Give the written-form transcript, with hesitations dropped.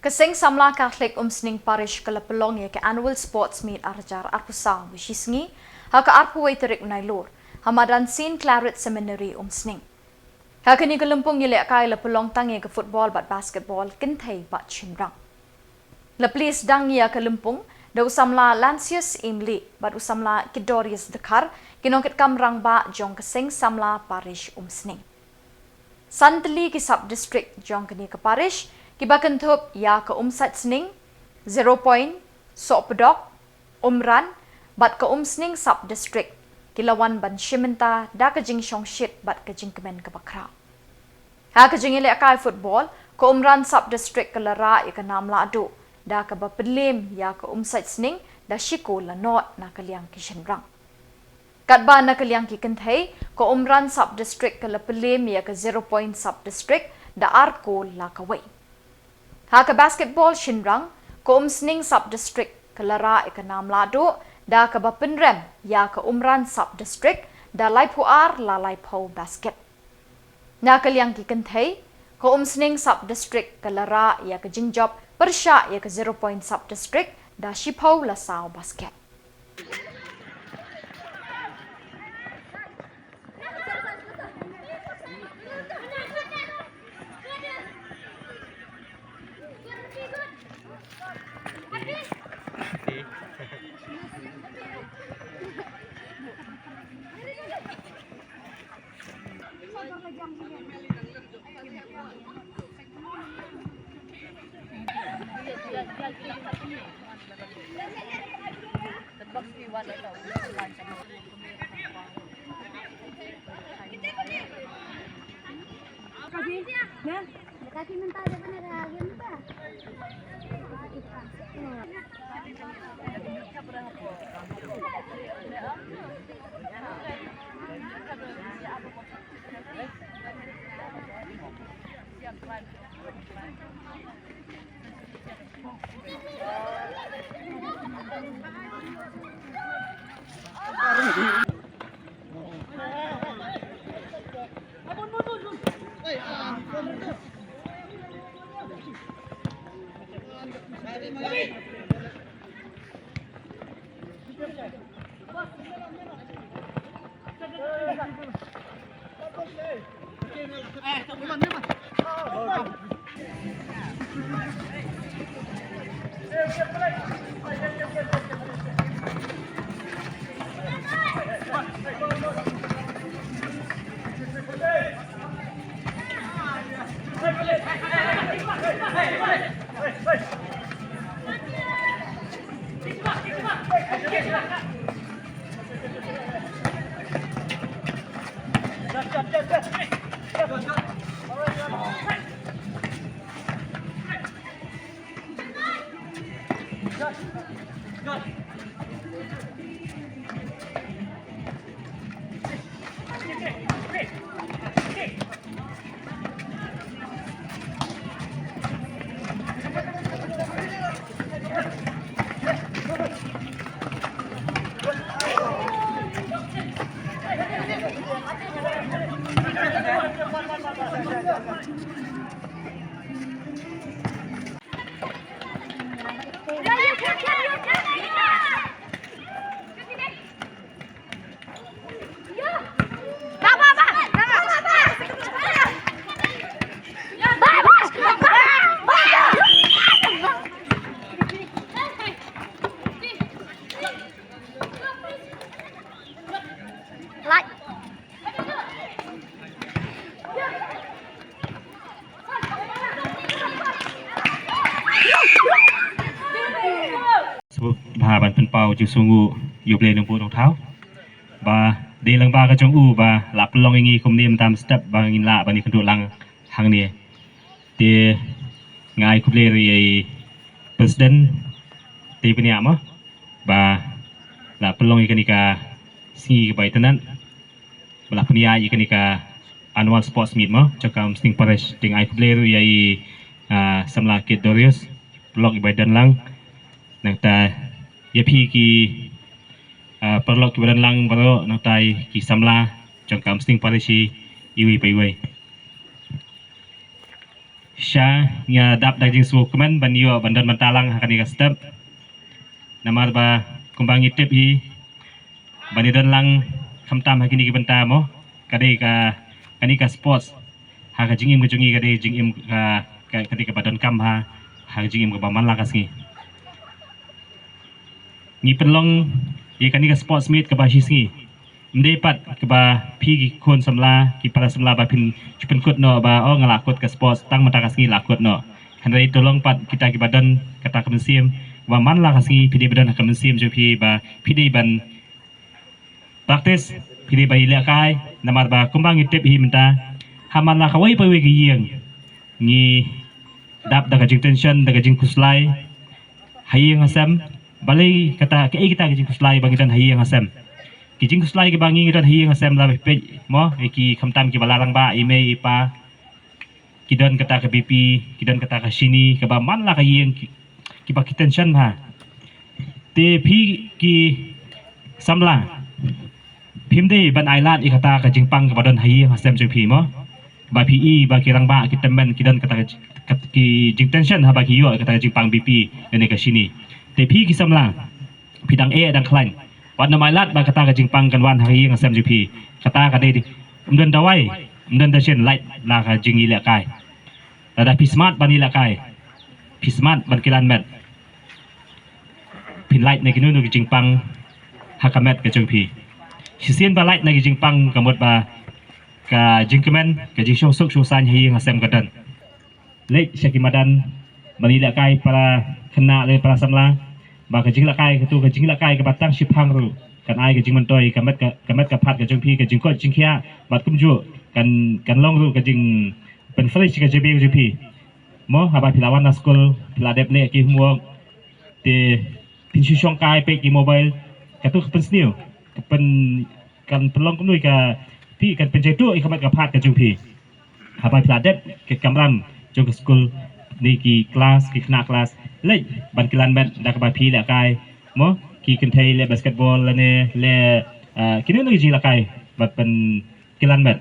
Kasing Samla Catholic Umsning Parish Kalapalong ke annual sports meet arjar arpusang wishisngi haka arpuway terik nailur hamadan St. Claret Seminary Umsning. Haka ni kalumpong yile akay lapalong tangi ke football bat basketball kintay bat chimrang. Laplis dang ya kalumpong da usamla Lancius Imli bat usamla Kidorius Dekar kinongkit kamrang ba jong kasing Samla Parish Umsning. Santali ki sub-district jong kini ke parish kibakan thup ya ke umsat sning 0 point sopdok umran bat ke umsning sub-district kilawan ban shimenta da ke jing shongshit bat ke jing kemen ke bakra. Ha ke jing ile akai football ke umran sub-district ke lara ya ke namla adu da ke bapelim ya ke umsat sning da shiko la not na kaliang ki shenrang. Katba na kaliang ki kenthai ko umran sub-district ke lapelim ya ke 0 point sub-district da arko la kawai. Ha ke basketball shinrang ko umsning sub-district ke lara ke namla adu da ke bapenrem ya ke umran sub-district da laipuar la laipau basket. Na kaliang ki kenthai ko umsning sub-district ke lara ya ke jingjob persya ya ke 0 point sub-district da shipau la sao basket. Kaki minta ada benar lagi minta. Ban penpau ju sungu yu play nang putong thau ba de lang ba ka jong u ba la pelong ingi kum nim tam step ba ngin la ba ni kendu lang hang ni de ngai ku play ri president ti penia ma ba la pelong ikanika si ba itanan ba la penia ikanika annual sports meet ma chakam sting parish ding ai ku play ri ai samla Kidorius pelong ibadan lang nang ta yapi ki perlok kibaran lang baro nang tai ki samla jong kam sting parisi iwi paiwai sya nya dap dak jing su kemen ban yo bandan bantalang hakani ka step namar ba kumbangi tip hi bani dan lang khamtam hakini ki banta mo kadai ka kani ka sports ha ka jingim ka jungi kadai jingim ka kadai ka badan kam ha jingim ka baman la kasngi ni penlong ye kani ka sports meet ka ba hisngi mde pat ka ba phi ki khon samla ki para samla ba pin chupen kut no ba o ngala kut ka sports tang mata kasngi la kut no handai tolong pat kita ki badan kata ka mensim wa man la kasngi phi badan ka mensim jo phi ba phi ban practice phi ba ila kai namar ba kumbang itep hi menta haman la kawai pa we ki yeng ni dap daga jing tension daga jing kuslai hayeng asam balai kata ke kita ke jing kuslai bangidan hayeng asam ki jing kuslai ke bangi ngidan hayeng asam la pe mo ki khamtam ki balarang ba ime ipa kidan kata ke bp kidan kata ke sini ke ba man la ka yeng ki ba ki tension ha te phi ki samla phimde ban ailat ikata ka jingpang ka badon hayeng asam jo phi mo ba pi ba kirang ba ki temen kidan kata ki jing tension ha ba ki yo kata jingpang bp ene ka sini te phi ki samla pidang e dang klan wat na mailat ba kata ka jingpang kan wan hayeng asam jo phi kata ka de umdan dawai umdan da chen light la ka jing ila kai ada pi smart ban ila kai pi smart ban kilan met pin light ne kinu no ki jingpang hakamet ka jong phi hisien ba light na ki jingpang kamot ba ka jingkemen ka jing shong sok shong san hayeng asam kadan lek syakimadan banila kai para kena le para samla ba ka jing la kai ka tu ka jing la kai ka batang shipang ru kan ai ka jing mantoi kamet ka phat ka jong phi ka jing ko jing khia bat kum ju kan long ru ka jing pen fresh ka jb jp mo ha ba pilawan na school pila dep le ki huo te pin shong kai pe ki mobile ka tu pen sniu pen kan pelong kum nui ka pi kan pen jai tu i kamet ka phat ka jong phi ha ba pila dep ke kamram jong school ni ki kelas ki kena kelas le ban kilan bet dak ba phi la kai mo ki kan thai le basketball le ne le kini no ji la kai bat pen kilan bet